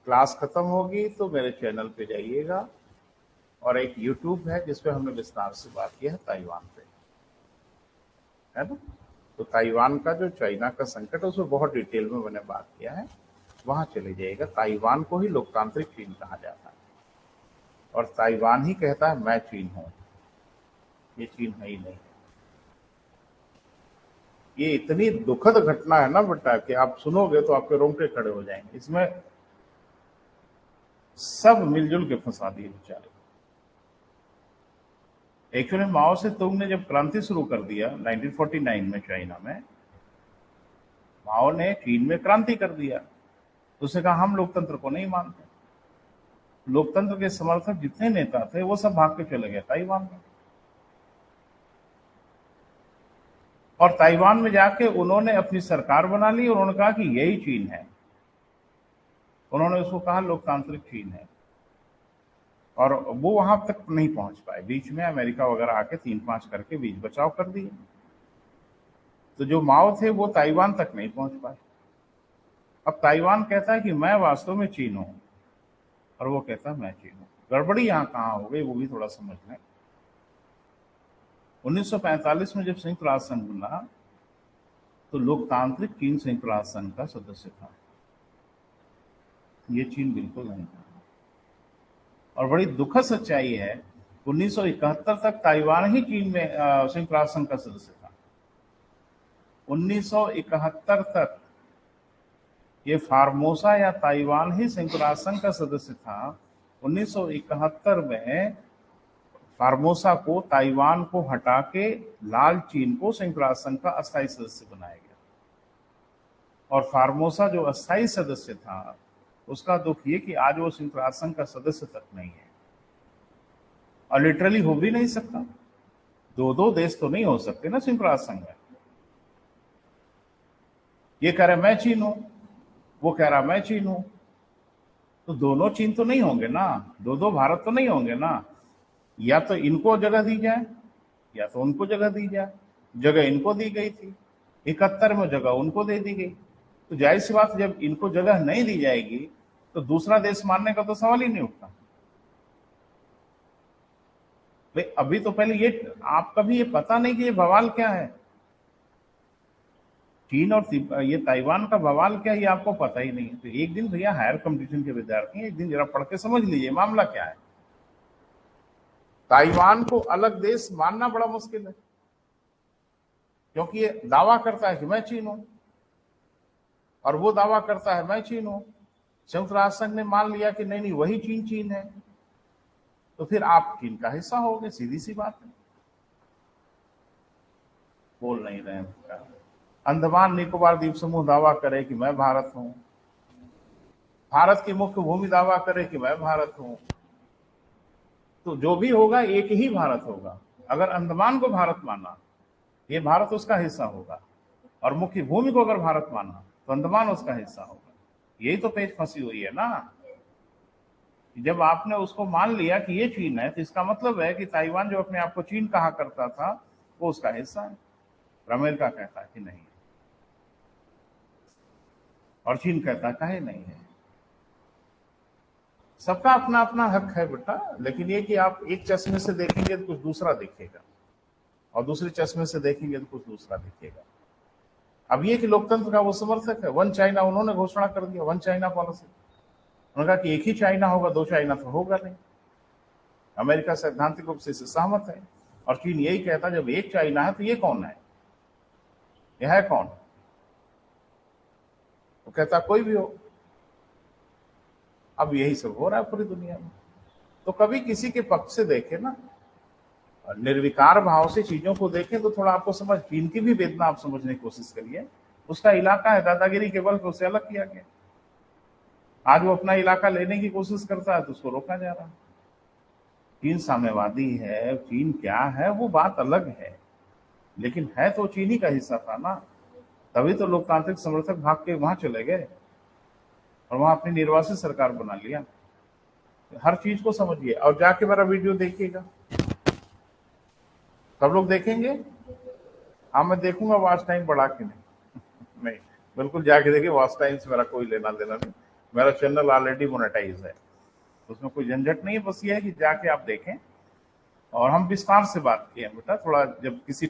Class खत्म होगी तो मेरे चैनल पे जाइएगा, और एक यूट्यूब है जिसपे हमने विस्तार से बात किया है ताइवान पे, है ना। तो ताइवान का जो चाइना का संकट है उसमें बहुत डिटेल में मैंने बात किया है, वहां चले जाइएगा। ताइवान को ही लोकतांत्रिक चीन कहा जाता है, और ताइवान ही कहता है मैं चीन हूं, ये चीन है ही नहीं। ये इतनी दुखद घटना है ना बेटा कि आप सुनोगे तो आपके रोंगटे खड़े हो जाएंगे। इसमें सब मिलजुल के फंसा दिए बेचारे। एक्चुअली माओ से तुंग ने जब क्रांति शुरू कर दिया 1949 में चाइना में, माओ ने चीन में क्रांति कर दिया। तो उसने कहा हम लोकतंत्र को नहीं मानते। लोकतंत्र के समर्थक जितने नेता थे वो सब भाग के चले गए ताइवान में, और ताइवान में जाके उन्होंने अपनी सरकार बना ली और उन्होंने कहा कि यही चीन है। उन्होंने उसको कहा लोकतांत्रिक चीन है, और वो वहां तक नहीं पहुंच पाए। बीच में अमेरिका वगैरह आके 3-5 करके बीच बचाव कर दिए। तो जो माओ थे वो ताइवान तक नहीं पहुंच पाए। अब ताइवान कहता है कि मैं वास्तव में चीन हूं, और वो कहता है मैं चीन हूं। गड़बड़ी यहां कहां हो गई वो भी थोड़ा समझ लें। 1945 में जब संयुक्त राष्ट्र संघ बना तो लोकतांत्रिक चीन संयुक्त राष्ट्र संघ का सदस्य था, ये चीन बिल्कुल नहीं था। और बड़ी दुखद सच्चाई है 1971 तक ताइवान ही चीन में संयुक्त राष्ट्र संघ का सदस्य था। 1971 तक ये फार्मोसा या ताइवान ही संयुक्त राष्ट्र संघ का सदस्य था। 1971 में फार्मोसा को, ताइवान को हटा के लाल चीन को संयुक्त राष्ट्र संघ का अस्थायी सदस्य बनाया गया। और फार्मोसा जो अस्थायी सदस्य था उसका दुख ये कि आज वो संयुक्त राष्ट्र संघ का सदस्य तक नहीं है, और लिटरली हो भी नहीं सकता। दो देश तो नहीं हो सकते ना संयुक्त राष्ट्र संघ में। ये कह रहा मैं चीन हूं, वो कह रहा मैं चीन हूं, तो दोनों चीन तो नहीं होंगे ना, दो भारत तो नहीं होंगे ना। या तो इनको जगह दी जाए या तो उनको जगह दी जाए। जगह इनको दी गई थी 71 में, जगह उनको दे दी गई। तो जाहिर सी बात, जब इनको जगह नहीं दी जाएगी तो दूसरा देश मानने का तो सवाल ही नहीं उठता। भाई अभी तो पहले ये आपका भी ये पता नहीं कि ये बवाल क्या है, चीन और ये ताइवान का बवाल क्या है, ये आपको पता ही नहीं है। तो एक दिन भैया हायर कंपटीशन के विद्यार्थी, एक दिन जरा पढ़ के समझ लीजिए मामला क्या है। ताइवान को अलग देश मानना बड़ा मुश्किल है, क्योंकि ये दावा करता है कि मैं चीन हूं, और वो दावा करता है मैं चीन हूं। संयुक्त राष्ट्र संघ ने मान लिया कि नहीं नहीं वही चीन है, तो फिर आप चीन का हिस्सा होगे, सीधी सी बात है। बोल नहीं रहे हैं। अंडमान निकोबार द्वीप समूह दावा करे कि मैं भारत हूं, भारत की मुख्य भूमि दावा करे कि मैं भारत हूं, तो जो भी होगा एक ही भारत होगा। अगर अंडमान को भारत माना, ये भारत उसका हिस्सा होगा, और मुख्य भूमि को अगर भारत माना तो अंडमान उसका हिस्सा होगा। यही तो पेच फंसी हुई है ना। जब आपने उसको मान लिया कि ये चीन है, तो इसका मतलब है कि ताइवान जो अपने आप को चीन कहा करता था वो उसका हिस्सा है। अमेरिका कहता है कि नहीं, और चीन कहता है नहीं है। सबका अपना अपना हक है बेटा, लेकिन ये कि आप एक चश्मे से देखेंगे तो कुछ दूसरा दिखेगा, और दूसरे चश्मे से देखेंगे तो कुछ दूसरा दिखेगा। अब ये कि लोकतंत्र का वो समर्थक है, वन चाइना उन्होंने घोषणा कर दिया, वन चाइना पॉलिसी। उन्होंने कहा कि एक ही चाइना होगा, दो चाइना तो होगा नहीं। अमेरिका सैद्धांतिक रूप से सहमत है, और चीन यही कहता जब एक चाइना है तो ये कौन है, यह है कौन? वो कहता कोई भी हो। अब यही सब हो रहा है पूरी दुनिया में। तो कभी किसी के पक्ष से देखे ना, निर्विकार भाव से चीजों को देखें तो थोड़ा आपको समझ, चीन की भी वेदना आप समझने की कोशिश करिए। उसका इलाका है, दादागिरी के बल पर उसे अलग किया गया। आज वो अपना इलाका लेने की कोशिश करता है तो उसको रोका जा रहा है। चीन साम्यवादी है, चीन क्या है वो बात अलग है, लेकिन है तो चीन ही का हिस्सा था ना। तभी तो लोकतांत्रिक समर्थक भाग के वहां चले गए और वहां अपनी निर्वासित सरकार बना लिया। हर चीज को समझिए, और जाके मेरा वीडियो देखिएगा। सब लोग देखेंगे? हाँ मैं देखूंगा वॉच टाइम बढ़ा के नहीं। नहीं, बिल्कुल जाके देखिए, वॉच टाइम से मेरा कोई लेना देना नहीं। मेरा चैनल ऑलरेडी मोनेटाइज है, उसमें कोई झंझट नहीं है। बस ये है कि जाके आप देखें। और हम विस्तार से बात किए बेटा, थोड़ा जब किसी